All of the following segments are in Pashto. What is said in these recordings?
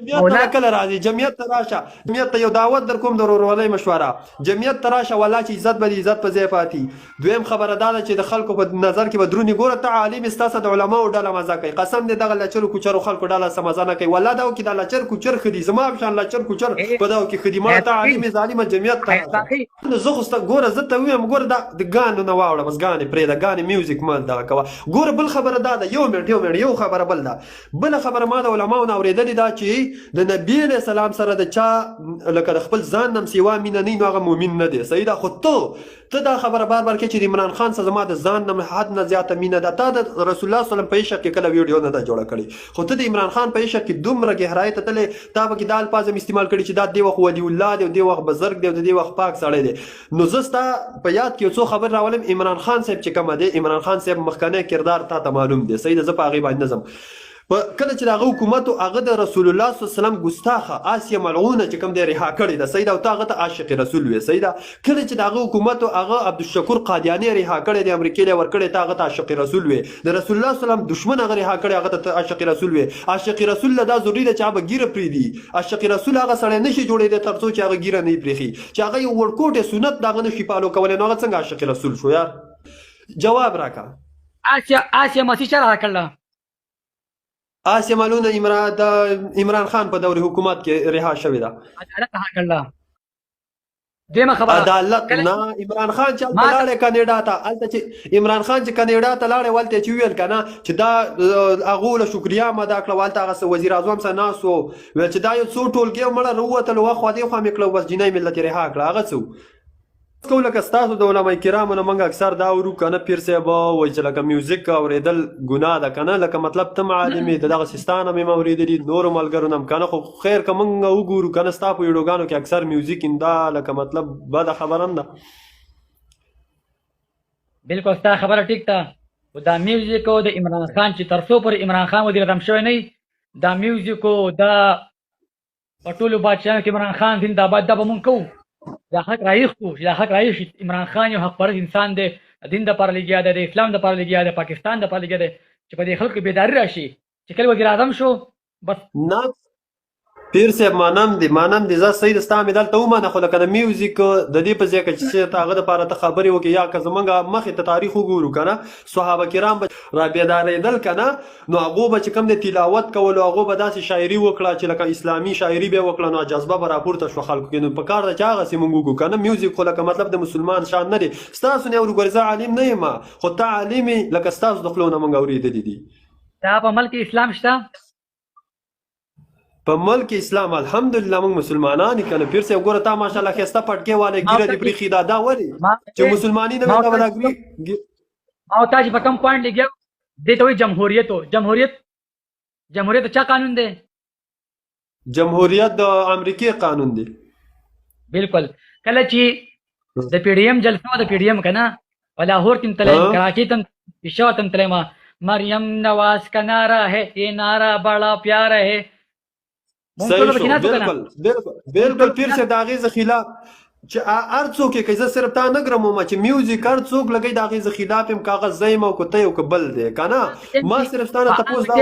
جمعیت ته کله راځي؟ جمعیت ته راشه، جمعیت ته یو دعوت در کوم د ورورولۍ مشوره، جمعیت ته راشه والله چې عزت به عزت په ځای پاتې. دویم خبره دا ده چې د خلکو په نظر کې به درونی ګوره ته عالم ستاسو د علماو ډله مزه کوي، قسم دې دغه لچرو کوچرو خلکو ډله سم مزه نه کوي والله دا کې د لچر کوچر خدي زما په شان لچر کوچر په دا کې خدي ما ته عالم ظالم جمعیت ته زه خو ګوره زه ته ویم ګوره د ګانو نه واوړه بس ګانې پرې د ګانې میوزیک مال دا کوه. ګوره بل خبره دا ده یو منټ یو خبره بل ده، بل خبره ما د علماو نه اورېدلې ده چې د نبی علیه السلام سره د چا لکه د خپل ځان نم سیوا مینه نه نو هغه مؤمن نه دی. صحیح ده، خو ته دا خبره بار بار کې چې د عمران خان سره زما د ځان نم حد نه زیاته مینه ده، تا د رسول الله صلی الله علیه وسلم په عشق کې کله ویډیو نه ده جوړه کړې، خو ته د عمران خان په عشق کې دومره گهرای ته تلې تا به کې دا الفاظ استعمال کړي چې دا دی وخت ولی الله دی او دی وخت بزرګ دی او دی وخت پاک سړی دی. نو زه ستا په یاد کې څو خبر راولم. عمران خان صاحب چې کوم دی، عمران خان صاحب مخکنی کردار تا ته معلوم دی. صحیح ده، زه په هغې باندې نظم کله چې هغه حکومت هغه د رسول الله صلی الله علیه وسلم ګستاخه آسیه ملعونه چې کوم دی رها کړې ده. صحیح ده، او ته هغه ته عاشق رسول وې. صحیح ده، کله چې هغه حکومت هغه عبدالشکور قادیانی رها کړی دی، امریکې له ورکړی ته هغه ته عاشق رسول وې. د رسول الله صلی الله علیه وسلم دشمن هغه رها کړی هغه ته عاشق رسول وې. عاشق رسول له دا ضروري ده چې هغه ګیره پریدي. عاشق رسول هغه سړی نشي جوړېدی تر څو چې هغه ګیره نه پریخي، چې هغه یو ورکوټه سنت دغه نشي پالو کولی، نو هغه څنګه عاشق رسول شو؟ یار جواب راکړه. آسیا مسیح چرا کړل؟ آسیا ملعونه عمران خان په دور حکومت کې رها شوې ده. عدالت ها کړل. دیمه خبره عدالت نه عمران خان چې لاړې کاناډا ته، الته چې عمران خان چې کاناډا ته لاړې ولته چې ویل کنه چې دا هغه له شکریا مدا کړه والته هغه وزیر اعظم سره ناسو ویل چې دا یو څو ټولګي مړه وروته لو خو دې خو مې کړو بس جنای ملت رها کړه. هغه څو کوم لکه ستاسو د علماء کرامو نه موږ اکثر دا ورو کنه پیر صاحب وایي چې لکه میوزیک اورېدل ګناه ده کنه، لکه مطلب ته عالم د دغه سیستانه مې اورېدلي نور ملګرو نه کنه، خو خیر که موږ وګورو کنه ستا په ویډیوګانو کې اکثر میوزیک انده لکه مطلب بده خبره نه ده. بالکل ستا خبره ټیک ده. دا میوزیک د عمران خان چې تر څو پر عمران خان وزیر اعظم شوی نه، دا میوزیک دا په ټولو بادشاهانو کې عمران خان زنده‌باد دا به مونږ کوو. دا حق رایخ کو دا حق رایخ عمران خان یو حق پرست انسان دی، دین د پر لګیا دی، د اسلام د پر لګیا دی، پاکستان د پر لګیا دی، چې په دې خلکو بیداری راشي چې کله وزیر اعظم شو بس نه پیر صاحب مانم دی زه صحیح د ستا مې دلته ومانه، خو لکه د میوزیک د دې په ځای کې چې ته هغه دپاره ته خبرې وکړې یا که زمونږ مخې ته تاریخ وګورو که نه صحابه کرام به رابیدارېدل که نه، نو هغو به چې کوم د تلاوت کولو هغو به داسې شاعري وکړه چې لکه اسلامي شاعري به وکړه، نو جذبه به راپورته شوه خلکو کې. نو په کار ده چې هغسې مونږ وکړو که نه. میوزیک خو لکه مطلب د مسلمان شان نه دی. ستاسو نه اورو ګورې زه عالم نه یم، خو ته عالم یې لکه ستاسو د خولو نه مونږ اورېدلي دي. دا په ملک اسلام شته، په ملک اسلام الحمدلله موږ مسلمانان کنه. پیر صاحب ګوره تا ماشاءالله ښایسته پټکې والی ګیره دې پرېښي دا ولې چې مسلماني نه وي دا به او تا چې په کوم پوینټ لګیا دې ته وایي جمهوریت. جمهوریت چا قانون دی؟ جمهوریت د امریکې قانون دی. بالکل. کله چې د پی ډي ایم جلسه د پی ډي ایم کنه په لاهور کې تللی، کراچي ته پېښور ته تللی، ما مریم نواز کا نعرہ ہے یہ نعرہ بڑا پیارا ہے. صحیح شو، بالکل پیر صاحب د هغې زه خلاف چې هر څوک یې که زه صرف تا نه ګرم وم چې میوزیک هر څوک لګوي د هغې زه خلاف یم، که هغه زه یم او که ته یو که بل دی که نه. ما صرف ستا نه تپوس دا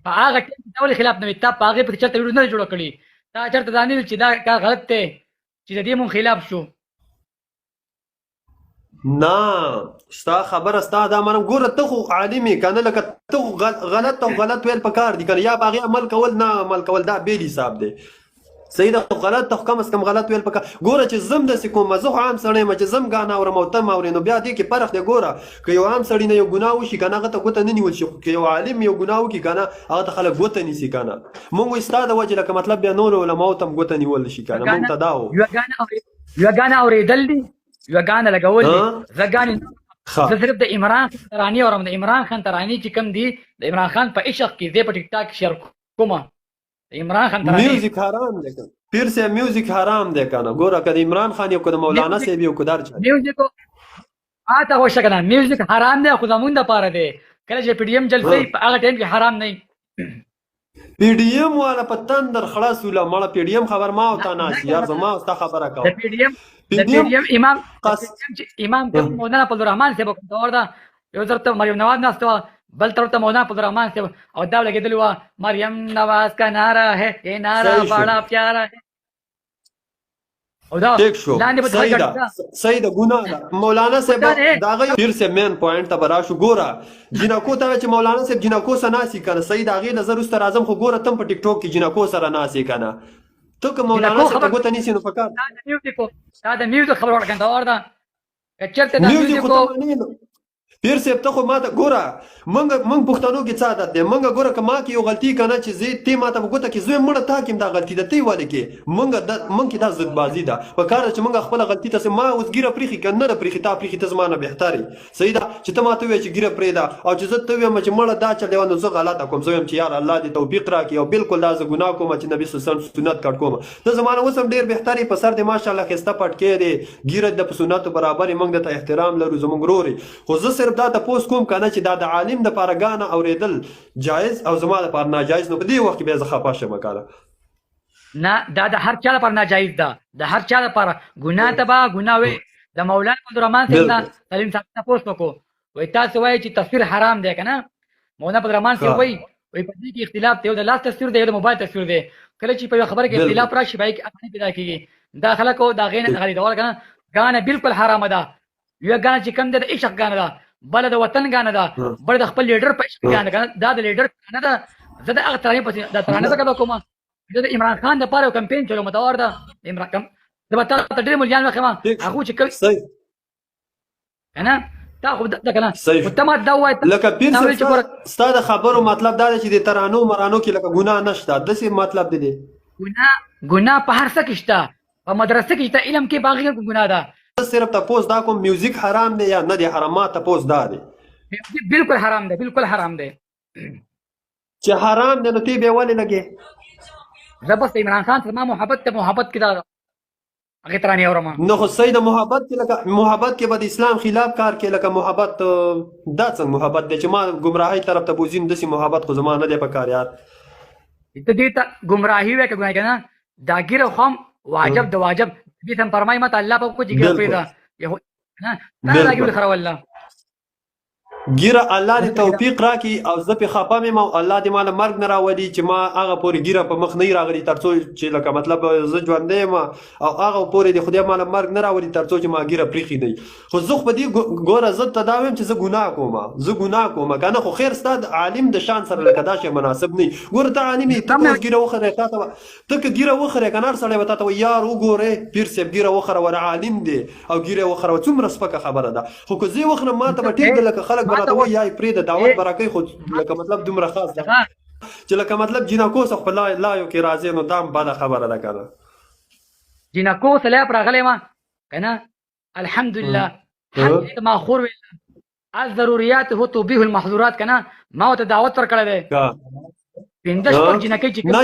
په هغه ټیم کې ولې خلاف نه وي؟ تا په هغې پکې چېرته ویډیو نه جوړه کړې، تا چېرته دا نه ویل چې دا کار غلط دی چې د دې مونږ خلاف شو؟ نه ستا خبره ستا دا منم. ګوره ته خو عالم یې که نه، لکه ته خو غلط ویل پکار دي که نه، یا په هغې عمل کول نه عمل کول دا بېل حساب دی. صحیح ده، خو غلط ته خو کم از کم غلط ویل پکار. ګوره چې زم داسې کوم زه خو عام سړی یم چې زم ګانا اورم او ته م اورې، نو بیا دې کې فرق دی. ګوره که یو عام سړي نه یو ګناه وشي که نه هغه ته ګوته نه نیول شي، خو که یو عالم یو ګناه وکړي که نه هغه ته خلک ګوته نیسي که نه. مونږ وایي ستا د وجې لکه مطلب بیا نورو علماو ته هم ګوته نیول شي که نه. مونږ ته دا و یوه ګانه اورېدل دي، یوه ګانه لګول دي. زه ګانې زه صرف د عمران خان ترانې اورم. د عمران خان ترانې چې کوم دي د عمران خان په عشق کې زه په ټیک ټاک شیر کومه. د عمران خان ترانې میوزیک حرام دی که پیر صاحب، میوزیک حرام دی که نه. ګوره که د عمران خان یو که د مولانا صاحب یو که د هر چا میوزیک ته خوښه که نه میوزیک حرام دی، خو زمونږ دپاره دی. کله چې پی ډي ایم جلسې په هغه ټایم کې حرام نه پی ډي ایم والا په تندر خلاص وله مړه. پی ډي ایم خبر ما او تا ناسي یار، زما او ستا خبره کوه. د پی ډي ایم امام مولانا فضل الرحمن صاحب دور ده، یو ځل ته مریم نواز ناسته وه، بل طرف ته مولانا عبدالرحمن صاحب او دا لګېدلې وه مریم نواز کا نعرہ ہے یہ نعرہ صحیح شو. بڑا پیارا ہے او دا ټیک شو لاندې به صحیح دوه ده صحیح ده ګناه ده مولانا صاحب داغه پیر سے مین پوینټ ته براشو ګوره جنکو ته چې مولانا صاحب جنکو سره ناسي کنه صحیح ده هغې نظر اوس تر اعظم خو ګوره تم په ټیک ټاک کې جنکو سره ناسي کنه ته که مولانا صاحب ته ګوته نیسي نو پکار دا د میوزیک خبر ورکړه دا اور دا که چېرته دا میوزیک خو میوزیک ته معنی نو پیر صاحب ته خو ماته ګوره موږ پښتنو کې څه عادت دی موږ ګوره که ما کې یو غلطي کنه چې زه تی ماته په ګوته کې زوی مړه تا کې دا غلطي ده تی ولې کې موږ کې دا ضد بازي ده په کار ده چې موږ خپله غلطي ته ما اوس ګیره پرېښي که نه ده پرېښي تا پرېښي ته زما نه بهتر صحیح ده چې ته ماته ووایې چې ګیره پرېږده او چې زه ته ویم چې مړه دا چل دی نو زه غلطه کوم زه وایم چې یار الله دې توفیق راکړي او بالکل دا زه ګناه کوم چې نبي صلی الله علیه وسلم سنت کټ کوم ته زما نه اوس هم ډېر بهتر یې په سر دې ماشاءالله ښایسته پټکې دی ګیره د په سنتو برابر یې موږ درته احترام لرو زموږ ورور یې خو زه صرف دا تپوس کوم کنه چې دا د عالم دپاره ګانه اورېدل جایز او زما دپاره ناجایز نو په دې وخت کې بیا زه خفه شم کاله نه دا د هر چا لپاره ناجایز ده د هر چا لپاره ګناه ته به ګناه وي د مولانا عبدالرحمن صاحب نه تعلیم صاحب تپوس وکړو وایي تاسو وایئ چې تصویر حرام دی که نه مولانا عبدالرحمن صاحب وایي په دې کې اختلاف دی یو د لاس تصویر دی یو د موبایل تصویر دی کله چې په یوه خبره کې اختلاف راشي په هغې کې افغاني پیدا کېږي دا خلکو د هغې نه خریدول که نه ګانه بالکل حرامه ده یوه ګانه چې کوم دی د عشق ګانه ده بله د وطن ګانه ده بله د خپل لیډر په عشق ګانه که نه دا د لیډر ګانه ده زه د هغه ترانې پسې دا ترانې څنګه به کومه زه د عمران خان دپاره یو کمپین چلوم ته ور ده زه به تا ته ډېر ملیان وښیم هغو چې کوي که نه تا خو ده که نه خو ته ماته دا ووایه لکه پیر صاحب ستا د خبرو مطلب دا دی چې د ترانو مرانو کې لکه ګناه نشته داسې مطلب دی ګناه په هر څه کې شته په مدرسه کې شته علم کې باغي ګناه ده صرف تپوس دا کوم میوزیک حرام دی یا نه دی حرام ما تپوس دا دی بالکل حرام دی بالکل حرام دی چې حرام دی نو تی بیا ولې لګې زه بس عمران خان سره ما محبت ته محبت کې دا هغې ترانې اورم نو خو صحیح د محبت کې لکه محبت کې به د اسلام خلاف کار کې لکه محبت دا څنګه محبت دی چې ما ګمراهۍ طرف ته بوځي نو داسې محبت خو زما نه دی په کار یار ته دې ته ګمراهي وایې که ګناه که نه دا ګیره خو هم واجب د واجب دې ته فرمایي ماته الله په کو چې ګیره پرېږده نه دا ګیره خرول الله ګیره الله دې توفیق راکړي او زه پې خفه میم او الله دې ما له مرګ نه راولي چې ما هغه پورې ګیره په مخ نه راغلي تر څو چې لکه مطلب زه ژوندی یم او هغه پورې دې خدای ما له مرګ نه راولي تر څو چې ما ګیره پرېښي دی خو زه خو په دې ګوره زه ته دا وایم چې زه ګناه کوم که نه خو خیر ستا د عالم د شان سره لکه دا شی مناسب نه ګوره ته عالم یې ته اوس ګیره وخورې تا ته ته که ګیره وخورې که نه هر سړی به تا ته وایي یار وګورې پیر صاحب ګیره وخوره ور عالم دی او ګیره وخوره څومره سپکه خبره ده خو که زه یې وخورم ما ته به ټیک ده لکه خلک به راته وایي یا یې پرېږده دعوت به راکوي خو لکه مطلب دومره خاص ده چې لکه مطلب جینکو څخه په لایو کې راځي نو دا هم بده خبره ده که نه جینکو سلیاب راغلی ما که نه الحمدلله حق ما خور ویل الضروريات هو توبیح المحظورات که نه ما ورته دعوت ورکړی دی پنځه شپږ جینکۍ چې نه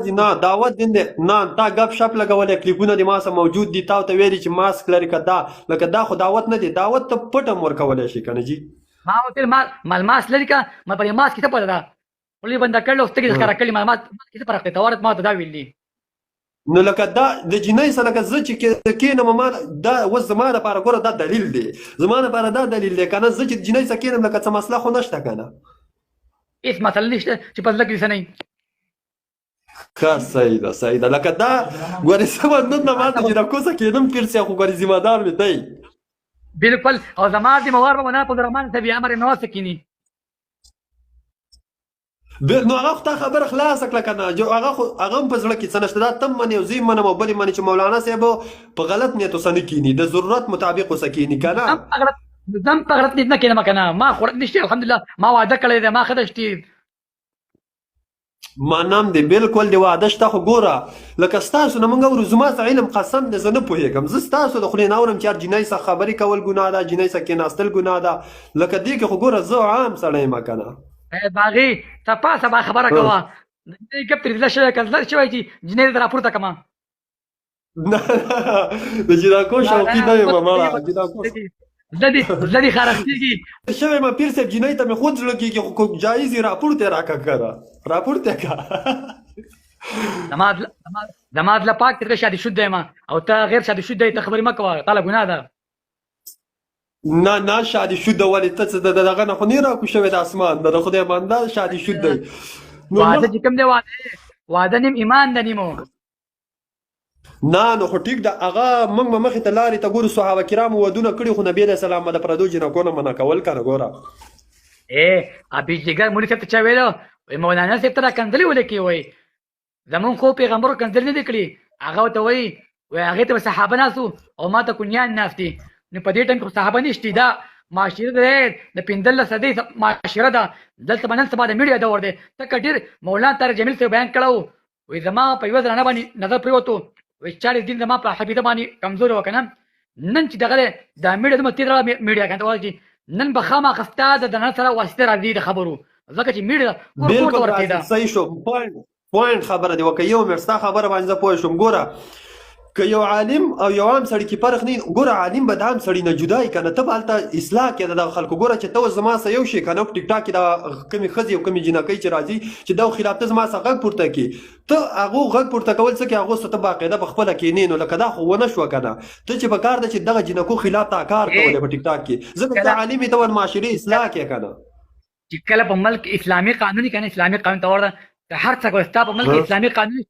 جی نه دعوت دین دی نه تا ګپ شپ لګولی کلیپونه د ما سره موجود دي تا ورته ویلي چې ماسک لري که دا لکه دا خو دعوت نه دی دعوت ته پټ هم ورکولی شي که نه جي ما ورته ماسک لري که ما په دې ماسک کې څه پته ده خولې بنده کړل او سترګې ښکاره کړلې ماسک کې څه فرق دی ته ورته ما ورته دا ویل دي نو لکه دا د جنۍ سره لکه زه چې کېنم ما دا اوس زما دپاره ګوره دا دلیل دی زما دپاره دا دلیل دی که نه زه چې جنۍ سره کېنم لکه څه مسله خو نشته که نه هېڅ مسله نشته چې په زړه کې دې څه نه ښه صحیح ده لکه دا ګورې زه به نن نه ما ته جینکو سره کېدم پیر صاحب خو ګورې ذمه دار مې دی بالکل او زما ذمهوار به مولانا عبدالرحمن صاحب امر نواز ته کیني نو هغه خو تا خبره خلاصه کړه که نه هغه هم په زړه کې څه نشته دا ته هم منې او زه یې منم او بل یې منې چې مولانا صاحب په غلط نیت اوسه نه کیني د ضرورت مطابق اوسه کیني که نه زم په غلط نیت نه کینم که نه ما خو نشته الحمدلله ما واده کړی دی ما ښه شتي منم دی بالکل دی واده شته خو ګوره لکه ستاسو نه موږ اورو زما څه علم قسم دی زه نه پوهېږم زه ستاسو د خولې نه اورم چې هر جنۍ څخه خبرې کول ګناه ده جنۍ څخه کېناستل ګناه ده لکه دې کې خو ګوره زه عام سړی یم که نه باغي سپا سبا خبره کوه ګپ ترې زړه شوی که زړه شوی چې جنۍ دې راپورته کړمه د جینکو شوقي نه یم مړه جینکو زړه دې خارښتېږي شوی یم پیر صاحب جنۍ ته مې خود زړه کېږي خو جایز یې راپورته یې راکړه که راپورته که زما زړه پاک ترې شادي شده یم او ته غیر شادي شده یې ته خبرې مه کوه تا له ګناه ده نه شادي شده ولې ته څه دغه نه خو نه راکو شوی د اسمان د خدای بنده شادي شد دی نو واده چې کوم دی واده نیم ایمان د نیمو نه نو خو ټیک ده هغه موږ به مخې ته لارې ته ګورو صحابه کرامو ودونه کړي خو نبي علیه السلام به د پردو جنکو نه منع کول که نه ګوره ابي جګر مولي صاحب ته چا ویلو وایي مولانا صاحب ته را کنځلې ولیکې وایي زمونږ خو پیغمبرو کنځلې نه دي کړي هغه ورته وایي هغې ته به صحابه ناست او ما ته کونیان ناست دي نو په دې ټایم کې خو صحابه نشته دا معاشره دی د 15 صدۍ معاشره ده دلته به نن سبا د میډیا دور دی ته که ډېر مولانا طارق جمیل صاحب بیان کړی وایي زما په یوه زنانه باندې نظر پرېوتو وایي 40 دین زما په حفیظه باندې کمزوري وه که نه نن چې دغه دی دا میډیا دومره تېز راغله میډیا که ته وایي نن به خامخا ستا د دننه سره واسطه راځي د خبرو ځکه چې میډیا کور ته ورتېده صحیح شو پوینټ خبره دی وکه یو مې ستا خبره باندې زه پوه شوم ګوره که یو عالم او یو عام سړي کې فرق نه ګوره عالم به د عام سړي نه جدا وي که نه ته به هلته اصلاح کړې د دغه خلکو ګوره چې ته اوس زما څه یو شي که نه په ټیک ټاک کې د کومې ښځې او کومې جنکۍ چې راځي چې دغو خلاف ته زما څه غږ پورته کړي ته هغو غږ پورته کول څه کې هغو څه ته باقاعده په خپله کښېنې نو لکه دا خو ونه شوه که نه ته چې په کار ده چې دغه جنکو خلاف تا کار کولی په ټیک ټاک کې ځکه ته عالم یې ته ور معاشرې اصلاح کړې که نه چې کله په ملک اسلامي قانون که نه اسلامي قانون ته ورده که هر څه کوي ستا په ملک اسلامي قانون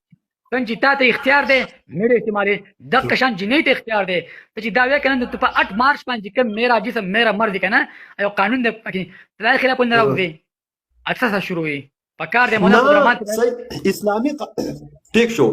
څنګه چې تا ته اختیار دی میډیا استعمالې دغه شان جنۍ ته اختیار دی ته چې دا وایې که نه ته په 8 مارچ باندې کوم میرا جسم میرا مرد که نه یو قانون دی د خلاف نه راوځي اکثر شروع وي په کار دی مولانا اسلامي ټیک شو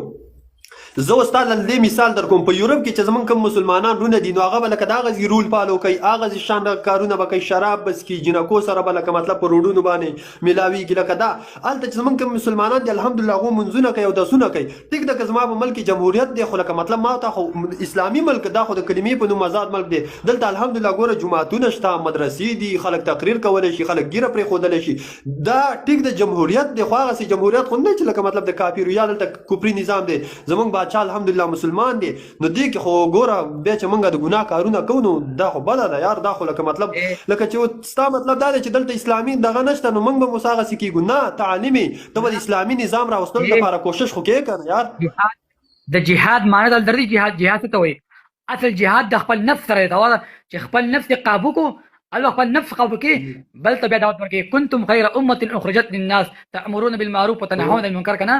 زه اوس تا له دې مثال در کوم په یورپ کې چې زمونږ کوم مسلمانان رونه دي نو هغه به لکه د هغسې رول فالو کوي هغسې شان کارونه به کوي شراب به څکي جنکو سره به لکه مطلب په روډونو باندې میلاویږي لکه دا هلته چې زمونږ کوم مسلمانان دي الحمدلله هغو منځونه کوي او دسونه کوي ټیک ده که زما په ملک جمهوریت دی خو لکه مطلب ما ته خو اسلامي ملک دا خو د کلمې په نوم آزاد ملک دی دلته الحمدلله ګوره جوماتونه شته مدرسې دي خلک تقریر کولی شي خلک ګیره پرېښودلی شي دا ټیک د جمهوریت دی خو هغسې جمهوریت خو نه چې لکه مطلب د کاپیرو یا دلته کفري نظام دی زمونږ بادشاه الحمدلله مسلمان دی نو دې کې خو ګوره بیا چې موږ د ګناه کارونه کوو نو دا خو بده ده یار دا خو لکه مطلب لکه چې ستا مطلب دا دی چې دلته اسلامي دغه نشته نو موږ به مو هغسې کېږو نه ته عالم یې ته به د اسلامي نظام راوستلو لپاره کوشش خو کوې که نه یار د جهاد معنی دلته دی جهاد څه ته وایي اصل جهاد د خپل نفس سره دی چې خپل نفس یې قابو کړو الله خپل نفس قابو کړي بل ته بیا دعوت ورکړي کنتم خیر امة اخرجت للناس تأمرون بالمعروف وتنهون عن المنکر که نه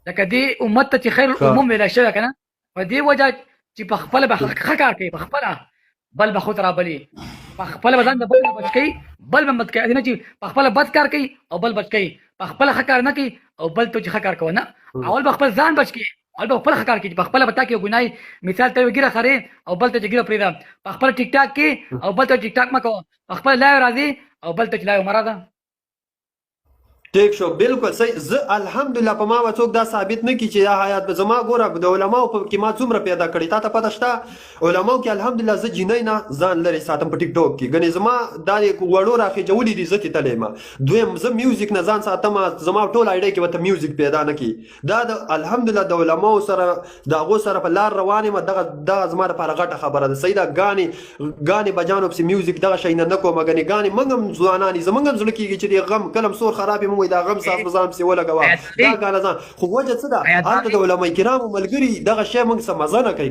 لکه دې امت ته چې خیر الامم ویلی شوی که نه په دې وجه چې په خپله به ښه کار کوي په خپله بل به خود رابلي په خپله به ځان د بل نه بچ کوي بل به مت کوي نه چې په خپله بد کار کوي او بل بچ کوي په خپله ښه کار نه کوي او بل ته چې ښه کار کوي نه اول به خپل ځان بچ کوي اول به خپله ښه کار کوي په خپله به تا کې یو ګناه مثال ته یو ګیره خرې او بل ته چې ګیره پرېږده په خپله ټیک ټاک کې او بل ته ټیک ټاک مه کوه په خپله لایو راځي او بل ته چې لایو مه راځه ټیک شو بالکل صحیح زه الحمدلله په ما به څوک دا ثابت نه کړي چې دا حیات به زما ګوره د علماو په کې ما څومره پیدا کړي تا ته پته شته علماو کې الحمدلله زه جینۍ نه ځان لرې ساتم په ټیک ټاک کې ګنې زما دا وړو راخېجولي دي زه تللی یم دویم زه میوزیک نه ځان ساتم زما ټول آیډیا کې به ته میوزیک پیدا نه کړي دا د الحمدلله د علماو سره د هغو سره په لار روان یم دغه زما دپاره غټه خبره ده صحیح ده ګانې بجانو پسې میوزیک دغه شی نه کومه ګنې ګانې موږ هم ځوانان یو زموږ هم زړه کېږي چې د غم کله سور خراب یم وایي دا غم صاف ځان پسې ولګوه دا ګاله ځان خو وجه څه ده هلته د علما کرامو ملګري دغه شی موږ څه مزه نه کوي